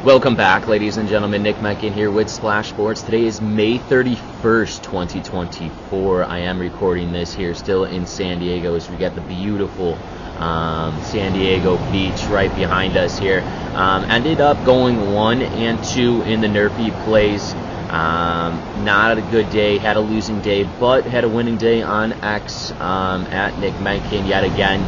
Welcome back, ladies and gentlemen. Nick Menken here with Splash Sports. Today is May 31st, 2024. I am recording this here still in San Diego as we get the beautiful San Diego beach right behind us here. Ended up going 1-2 in the NRFI plays. Not a good day, had a losing day, but had a winning day on X at Nick Menken yet again.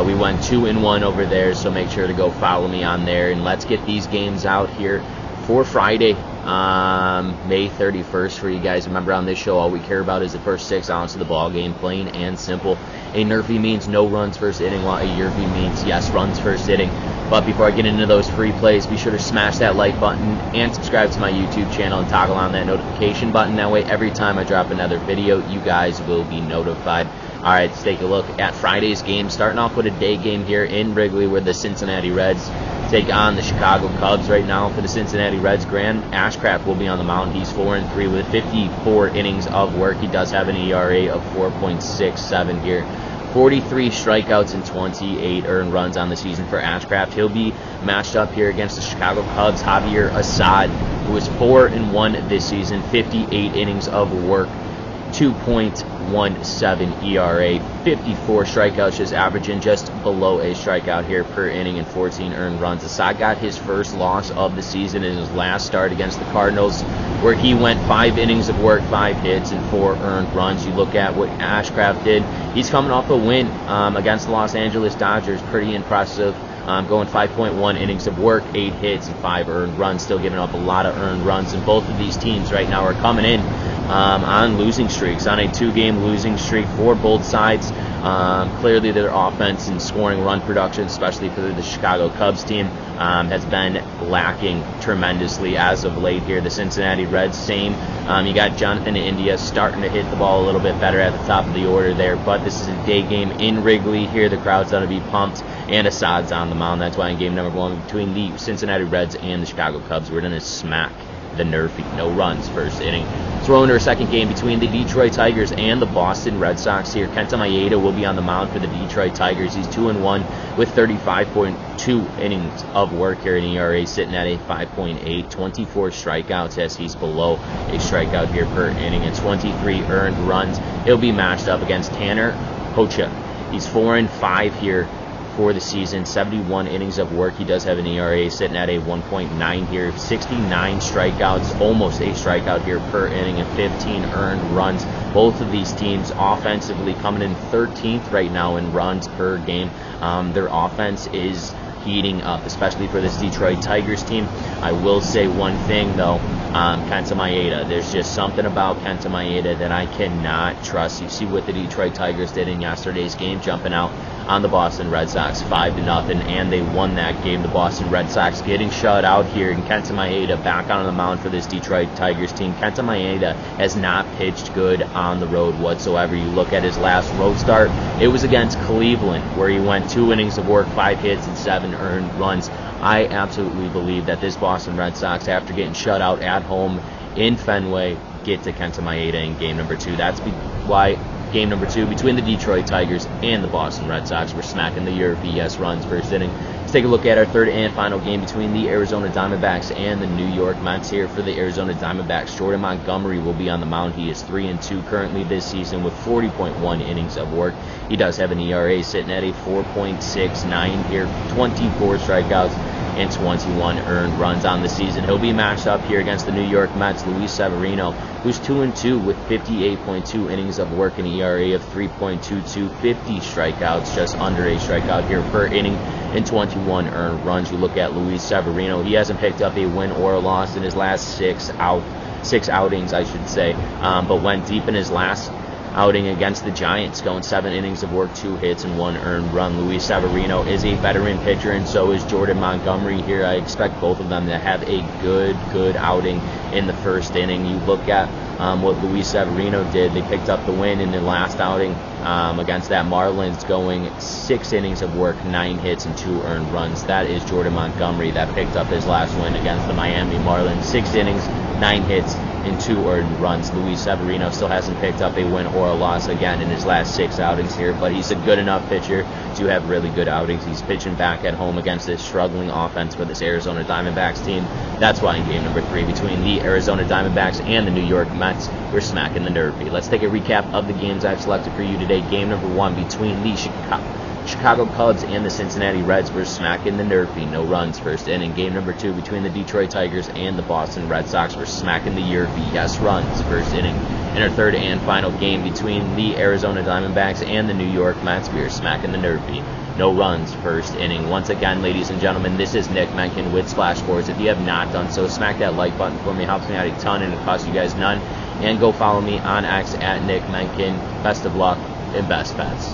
We went 2-1 over there, so make sure to go follow me on there. And let's get these games out here for Friday, May 31st for you guys. Remember, on this show, all we care about is the first 6 ounces of the ball game, plain and simple. A NRFI means no runs first inning, while a YRFI means yes runs first inning. But before I get into those free plays, be sure to smash that like button and subscribe to my YouTube channel and toggle on that notification button. That way, every time I drop another video, you guys will be notified. All right, let's take a look at Friday's game. Starting off with a day game here in Wrigley, where the Cincinnati Reds take on the Chicago Cubs. Right now for the Cincinnati Reds, Grant Ashcraft will be on the mound. He's 4-3 with 54 innings of work. He does have an ERA of 4.67 here. 43 strikeouts and 28 earned runs on the season for Ashcraft. He'll be matched up here against the Chicago Cubs' Javier Assad, who is 4-1 this season, 58 innings of work, 2.17 ERA, 54 strikeouts, just averaging just below a strikeout here per inning, and 14 earned runs. Assad got his first loss of the season in his last start against the Cardinals, where he went 5 innings of work, 5 hits, and 4 earned runs. You look at what Ashcraft did. He's coming off a win against the Los Angeles Dodgers. Pretty impressive. Going 5.1 innings of work, 8 hits, and 5 earned runs. Still giving up a lot of earned runs. And both of these teams right now are coming in on losing streaks, on a 2-game losing streak for both sides. Clearly their offense and scoring run production, especially for the Chicago Cubs team, has been lacking tremendously as of late here. The Cincinnati Reds, same. You got Jonathan India starting to hit the ball a little bit better at the top of the order there, but this is a day game in Wrigley here. The crowd's going to be pumped, and Assad's on the mound. That's why in game number 1 between the Cincinnati Reds and the Chicago Cubs, we're going to smack the NRFI. No runs first inning. Let's roll into our second game between the Detroit Tigers and the Boston Red Sox here. Kenta Maeda will be on the mound for the Detroit Tigers. He's 2-1 with 35.2 innings of work here, in ERA sitting at a 5.8, 24 strikeouts as he's below a strikeout here per inning, and 23 earned runs. He'll be matched up against Tanner Hocha. He's 4-5 here for the season, 71 innings of work. He does have an ERA sitting at a 1.9 here, 69 strikeouts, almost a strikeout here per inning, and 15 earned runs. Both of these teams offensively coming in 13th right now in runs per game. Their offense is heating up, especially for this Detroit Tigers team. I will say one thing though, Kenta Maeda. There's just something about Kenta Maeda that I cannot trust. You see what the Detroit Tigers did in yesterday's game, jumping out on the Boston Red Sox 5-0, and they won that game. The Boston Red Sox getting shut out here, and Kenta Maeda back on the mound for this Detroit Tigers team. Kenta Maeda has not pitched good on the road whatsoever. You look at his last road start, it was against Cleveland, where he went 2 innings of work, 5 hits, and 7 earned runs. I absolutely believe that this Boston Red Sox, after getting shut out at home in Fenway, get to Kenta Maeda in game number 2. That's why game number 2 between the Detroit Tigers and the Boston Red Sox, we're smacking the YRFI yes runs first inning. Let's take a look at our third and final game between the Arizona Diamondbacks and the New York Mets here. For the Arizona Diamondbacks, Jordan Montgomery will be on the mound. He is 3-2 currently this season with 40.1 innings of work. He does have an ERA sitting at a 4.69 here, 24 strikeouts, and 21 earned runs on the season. He'll be matched up here against the New York Mets, Luis Severino, who's 2-2 with 58.2 innings of work, and ERA of 3.22, 50 strikeouts, just under a strikeout here per inning, and 21 earned runs. You look at Luis Severino, he hasn't picked up a win or a loss in his last 6 outings, I should say, but went deep in his last outing against the Giants, going 7 innings of work, 2 hits, and 1 earned run. Luis Severino is a veteran pitcher, and so is Jordan Montgomery here. I expect both of them to have a good outing in the first inning. You look at what Luis Severino did. They picked up the win in the last outing against that Marlins, going 6 innings of work, 9 hits, and 2 earned runs. That is Jordan Montgomery that picked up his last win against the Miami Marlins. 6 innings, 9 hits, and 2 earned runs. Luis Severino still hasn't picked up a win or a loss again in his last 6 outings here, but he's a good enough pitcher to have really good outings. He's pitching back at home against this struggling offense for this Arizona Diamondbacks team. That's why in game number 3 between the Arizona Diamondbacks and the New York Mets, we're smacking the NRFI. Let's take a recap of the games I've selected for you today. Game number 1 between the Chicago Cubs and the Cincinnati Reds, we're smacking the NRFI. No runs first inning. Game number 2 between the Detroit Tigers and the Boston Red Sox, we're smacking the YRFI. Yes, runs first inning. In our third and final game between the Arizona Diamondbacks and the New York Mets, we are smacking the NRFI. No runs first inning. Once again, ladies and gentlemen, this is Nick Menken with Splash Sports. If you have not done so, smack that like button for me. It helps me out a ton and it costs you guys none. And go follow me on X at Nick Menken. Best of luck and best bets.